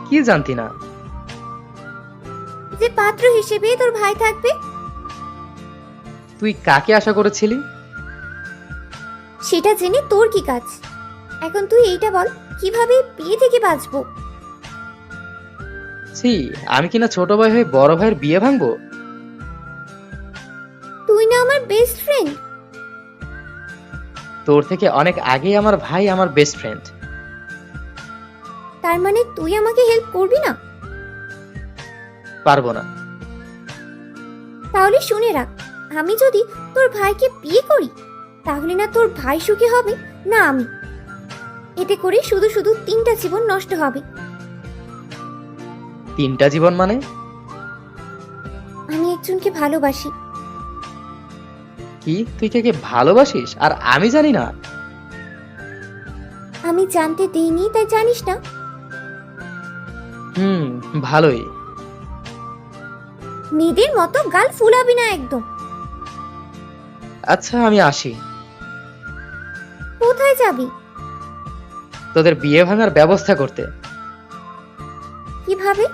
কি জানতি না? যে পাত্র হিসেবে তোর ভাই থাকবে। তুই কাকে আশা করেছিলি? সেটা জেনে তোর কি কাজ? এখন তুই এইটা বল, কিভাবে বিয়ে থেকে বাঁচবো? ছি, আমি কিনা ছোট ভাই হয়ে বড় ভাইয়ের বিয়ে ভাঙবো? তুই না আমার বেস্ট ফ্রেন্ড। তোর থেকে অনেক আগেই আমার ভাই আমার বেস্ট ফ্রেন্ড। তার মানে তুই আমাকে হেল্প করবি না? পারবো না। তাহলে শুনে রাখ, আমি যদি তোর ভাইকে বিয়ে করি, তাহলে না তোর ভাই সুখী হবে না আমি। এতে করে শুধু শুধু 3টা জীবন নষ্ট হবে। 3টা জীবন মানে? আমি একজনকে ভালোবাসি। কি, তুই কে ভালোবাসিস আর আমি জানি না? আমি জানতে দেইনি তাই জানিস না? হুম, ভালোই। মেয়েদের মতো গাল ফুলাবি না একদম। আচ্ছা, আমি আসি। কোথায় যাবি? তোদের বিয়ে ভাঙার ব্যবস্থা করতে। কিভাবে?